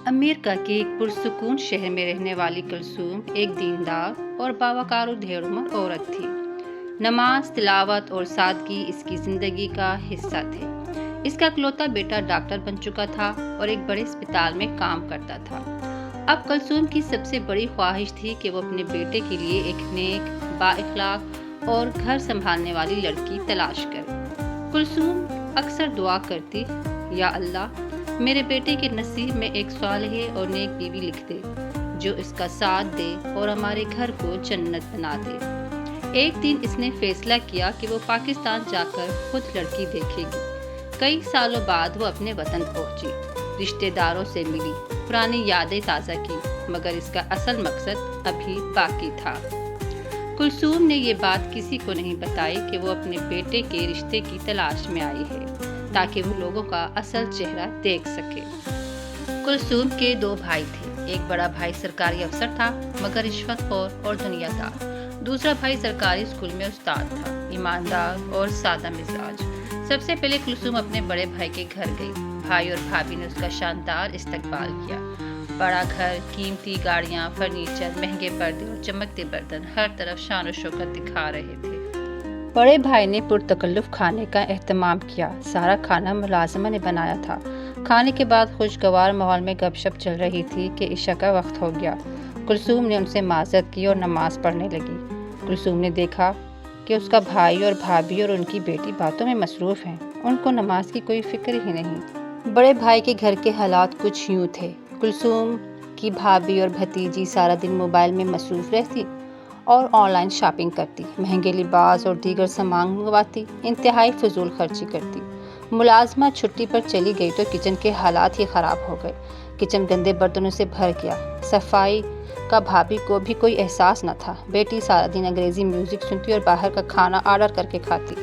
امریکہ کے ایک پرسکون شہر میں رہنے والی کلثوم ایک دیندار اور باوقار و دھیر عمر عورت تھی۔ نماز، تلاوت اور سادگی اس کی زندگی کا حصہ تھے۔ اس کا اکلوتا بیٹا ڈاکٹر بن چکا تھا اور ایک بڑے اسپتال میں کام کرتا تھا۔ اب کلثوم کی سب سے بڑی خواہش تھی کہ وہ اپنے بیٹے کے لیے ایک نیک، با اخلاق اور گھر سنبھالنے والی لڑکی تلاش کرے۔ کلثوم اکثر دعا کرتی، یا اللہ، میرے بیٹے کے نصیب میں ایک صالح اور نیک بیوی لکھ دے جو اس کا ساتھ دے اور ہمارے گھر کو جنت بنا دے۔ ایک دن اس نے فیصلہ کیا کہ وہ پاکستان جا کر خود لڑکی دیکھے گی۔ کئی سالوں بعد وہ اپنے وطن پہنچی، رشتہ داروں سے ملی، پرانی یادیں تازہ کی، مگر اس کا اصل مقصد ابھی باقی تھا۔ کلثوم نے یہ بات کسی کو نہیں بتائی کہ وہ اپنے بیٹے کے رشتے کی تلاش میں آئی ہے، تاکہ وہ لوگوں کا اصل چہرہ دیکھ سکے۔ کلثوم کے دو بھائی تھے۔ ایک بڑا بھائی سرکاری افسر تھا مگر رشوت خور اور دنیا دار۔ دوسرا بھائی سرکاری اسکول میں استاد تھا، ایماندار اور سادہ مزاج۔ سب سے پہلے کلثوم اپنے بڑے بھائی کے گھر گئی۔ بھائی اور بھابھی نے اس کا شاندار استقبال کیا۔ بڑا گھر، قیمتی گاڑیاں، فرنیچر، مہنگے پردے اور چمکتے برتن ہر طرف شان و شوکت دکھا رہے تھے۔ بڑے بھائی نے پرتکلف کھانے کا اہتمام کیا۔ سارا کھانا ملازمہ نے بنایا تھا۔ کھانے کے بعد خوشگوار ماحول میں گپ شپ چل رہی تھی کہ عشاء کا وقت ہو گیا۔ کلثوم نے ان سے معذرت کی اور نماز پڑھنے لگی۔ کلثوم نے دیکھا کہ اس کا بھائی اور بھابھی اور ان کی بیٹی باتوں میں مصروف ہیں۔ ان کو نماز کی کوئی فکر ہی نہیں۔ بڑے بھائی کے گھر کے حالات کچھ یوں تھے۔ کلثوم کی بھابھی اور بھتیجی سارا دن موبائل میں مصروف رہتی اور آن لائن شاپنگ کرتی، مہنگے لباس اور دیگر سامان منگواتی، انتہائی فضول خرچی کرتی۔ ملازمہ چھٹی پر چلی گئی تو کچن کے حالات ہی خراب ہو گئے۔ کچن گندے برتنوں سے بھر گیا۔ صفائی کا بھابھی کو بھی کوئی احساس نہ تھا۔ بیٹی سارا دن انگریزی میوزک سنتی اور باہر کا کھانا آرڈر کر کے کھاتی۔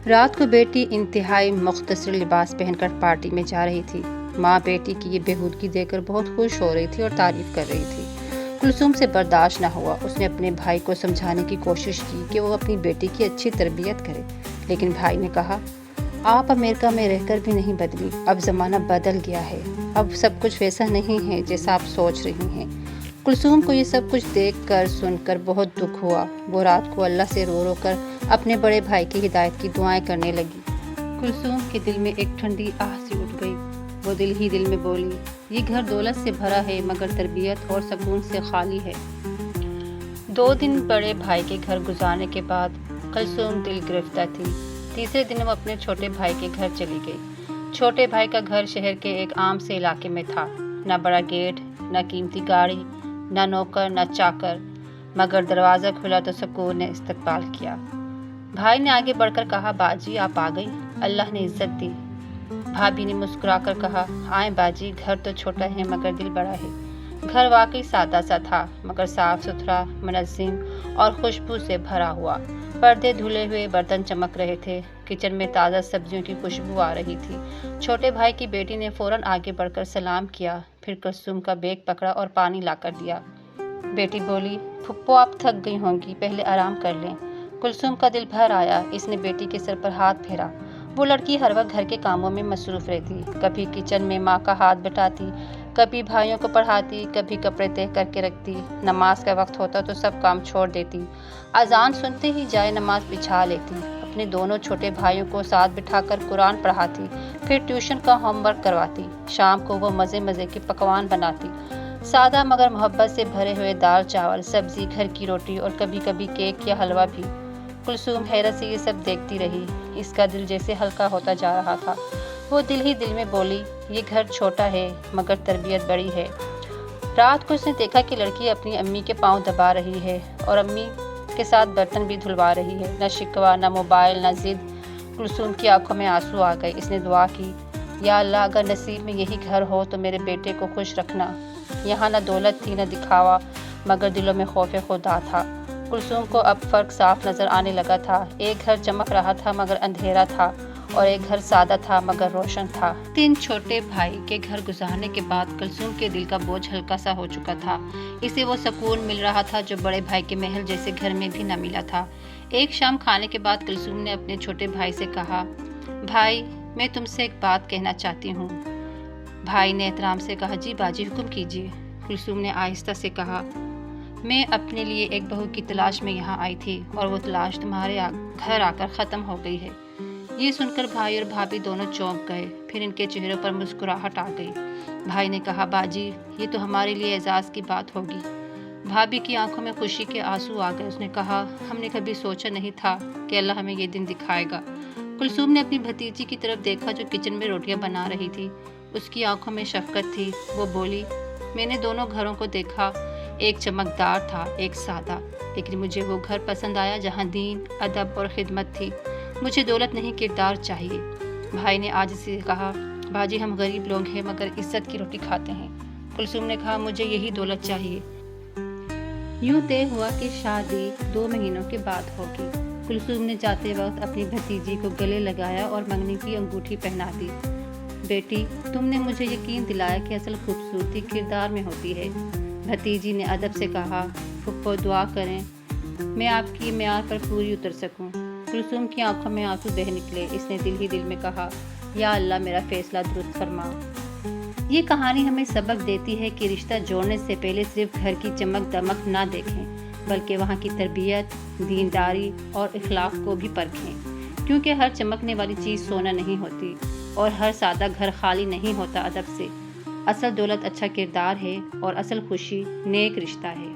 رات کو بیٹی انتہائی مختصر لباس پہن کر پارٹی میں جا رہی تھی۔ ماں بیٹی کی یہ بےہودگی دیکھ کر بہت خوش ہو رہی تھی اور تعریف کر رہی تھی۔ کلثوم سے برداشت نہ ہوا۔ اس نے اپنے بھائی کو سمجھانے کی کوشش کی کہ وہ اپنی بیٹی کی اچھی تربیت کرے، لیکن بھائی نے کہا، آپ امریکہ میں رہ کر بھی نہیں بدلی، اب زمانہ بدل گیا ہے، اب سب کچھ ویسا نہیں ہے جیسا آپ سوچ رہی ہیں۔ کلثوم کو یہ سب کچھ دیکھ کر سن کر بہت دکھ ہوا۔ وہ رات کو اللہ سے رو رو کر اپنے بڑے بھائی کی ہدایت کی دعائیں کرنے لگی۔ کلثوم کے دل میں ایک ٹھنڈی آہ سی اٹھ گئی۔ وہ دل ہی دل میں بولی، یہ گھر دولت سے بھرا ہے مگر تربیت اور سکون سے خالی ہے۔ 2 دن بڑے بھائی کے گھر گزارنے کے بعد کلثوم دل گرفتہ تھی۔ تیسرے دن وہ اپنے چھوٹے بھائی کے گھر چلی گئی۔ چھوٹے بھائی کا گھر شہر کے ایک عام سے علاقے میں تھا۔ نہ بڑا گیٹ، نہ قیمتی گاڑی، نہ نوکر، نہ چاکر، مگر دروازہ کھلا تو سکون نے استقبال کیا۔ بھائی نے آگے بڑھ کر کہا، باجی آپ آ گئی، اللہ نے عزت دی۔ بھابھی نے مسکرا کر کہا، آئیں باجی، گھر تو چھوٹا ہے مگر دل بڑا ہے۔ گھر واقعی سادہ سا تھا مگر صاف ستھرا، منظم اور خوشبو سے بھرا ہوا۔ پردے دھلے ہوئے، برتن چمک رہے تھے، کچن میں تازہ سبزیوں کی خوشبو آ رہی تھی۔ چھوٹے بھائی کی بیٹی نے فوراً آگے بڑھ کر سلام کیا، پھر کلثوم کا بیگ پکڑا اور پانی لا کر دیا۔ بیٹی بولی، پھپھو آپ تھک گئی ہوں گی، پہلے آرام کر لیں۔ کلثوم کا دل بھر آیا۔ اس نے بیٹی کے سر پر ہاتھ پھیرا۔ وہ لڑکی ہر وقت گھر کے کاموں میں مصروف رہتی، کبھی کچن میں ماں کا ہاتھ بٹاتی، کبھی بھائیوں کو پڑھاتی، کبھی کپڑے تہہ کر کے رکھتی۔ نماز کا وقت ہوتا تو سب کام چھوڑ دیتی، اذان سنتے ہی جائے نماز بچھا لیتی، اپنے دونوں چھوٹے بھائیوں کو ساتھ بٹھا کر قرآن پڑھاتی، پھر ٹیوشن کا ہوم ورک کرواتی۔ شام کو وہ مزے مزے کے پکوان بناتی، سادہ مگر محبت سے بھرے ہوئے دال چاول، سبزی، گھر کی روٹی اور کبھی کبھی کیک یا حلوہ بھی۔ کلثوم حیرت سے یہ سب دیکھتی رہی۔ اس کا دل جیسے ہلکا ہوتا جا رہا تھا۔ وہ دل ہی دل میں بولی، یہ گھر چھوٹا ہے مگر تربیت بڑی ہے۔ رات کو اس نے دیکھا کہ لڑکی اپنی امی کے پاؤں دبا رہی ہے اور امی کے ساتھ برتن بھی دھلوا رہی ہے۔ نہ شکوہ، نہ موبائل، نہ ضد۔ کلثوم کی آنکھوں میں آنسو آ گئے۔ اس نے دعا کی، یا اللہ، اگر نصیب میں یہی گھر ہو تو میرے بیٹے کو خوش رکھنا۔ یہاں نہ دولت تھی، نہ دکھاوا، مگر دلوں میں خوف خدا تھا۔ کلثوم کو اب فرق صاف نظر آنے لگا تھا۔ ایک گھر چمک رہا تھا مگر اندھیرا تھا، اور ایک گھر سادہ تھا مگر روشن تھا۔ 3 چھوٹے بھائی کے گھر گزارنے کے بعد کلثوم کے دل کا بوجھ ہلکا سا ہو چکا تھا۔ اسے وہ سکون مل رہا تھا جو بڑے بھائی کے محل جیسے گھر میں بھی نہ ملا تھا۔ ایک شام کھانے کے بعد کلثوم نے اپنے چھوٹے بھائی سے کہا، بھائی، میں تم سے ایک بات کہنا چاہتی ہوں۔ بھائی نے احترام سے کہا، جی باجی حکم کیجیے۔ کلثوم نے آہستہ سے کہا، میں اپنے لیے ایک بہو کی تلاش میں یہاں آئی تھی اور وہ تلاش تمہارے گھر آ کر ختم ہو گئی ہے۔ یہ سن کر بھائی اور بھابھی دونوں چونک گئے، پھر ان کے چہروں پر مسکراہٹ آ گئی۔ بھائی نے کہا، باجی یہ تو ہمارے لیے اعزاز کی بات ہوگی۔ بھابھی کی آنکھوں میں خوشی کے آنسو آ گئے۔ اس نے کہا، ہم نے کبھی سوچا نہیں تھا کہ اللہ ہمیں یہ دن دکھائے گا۔ کلثوم نے اپنی بھتیجی کی طرف دیکھا جو کچن میں روٹیاں بنا رہی تھی۔ اس کی آنکھوں میں شفقت تھی۔ وہ بولی، میں نے دونوں گھروں کو دیکھا، ایک چمکدار تھا، ایک سادہ، لیکن مجھے وہ گھر پسند آیا جہاں دین، ادب اور خدمت تھی۔ مجھے دولت نہیں، کردار چاہیے۔ بھائی نے آج سے کہا، باجی ہم غریب لوگ ہیں مگر عزت کی روٹی کھاتے ہیں۔ کلثوم نے کہا، مجھے یہی دولت چاہیے۔ یوں طے ہوا کہ شادی 2 مہینوں کے بعد ہوگی۔ کلثوم نے جاتے وقت اپنی بھتیجی کو گلے لگایا اور منگنی کی انگوٹھی پہنا دی۔ بیٹی، تم نے مجھے یقین دلایا کہ اصل خوبصورتی کردار میں ہوتی ہے۔ بھتیجی نے ادب سے کہا، پھپھو دعا کریں میں آپ کی معیار پر پوری اتر سکوں۔ کلثوم کی آنکھوں میں آنسو بہہ نکلے۔ اس نے دل ہی دل میں کہا، یا اللہ میرا فیصلہ درست فرما۔ یہ کہانی ہمیں سبق دیتی ہے کہ رشتہ جوڑنے سے پہلے صرف گھر کی چمک دمک نہ دیکھیں بلکہ وہاں کی تربیت، دینداری اور اخلاق کو بھی پرکھیں، کیونکہ ہر چمکنے والی چیز سونا نہیں ہوتی اور ہر سادہ گھر خالی نہیں ہوتا ادب سے۔ اصل دولت اچھا کردار ہے اور اصل خوشی نیک رشتہ ہے۔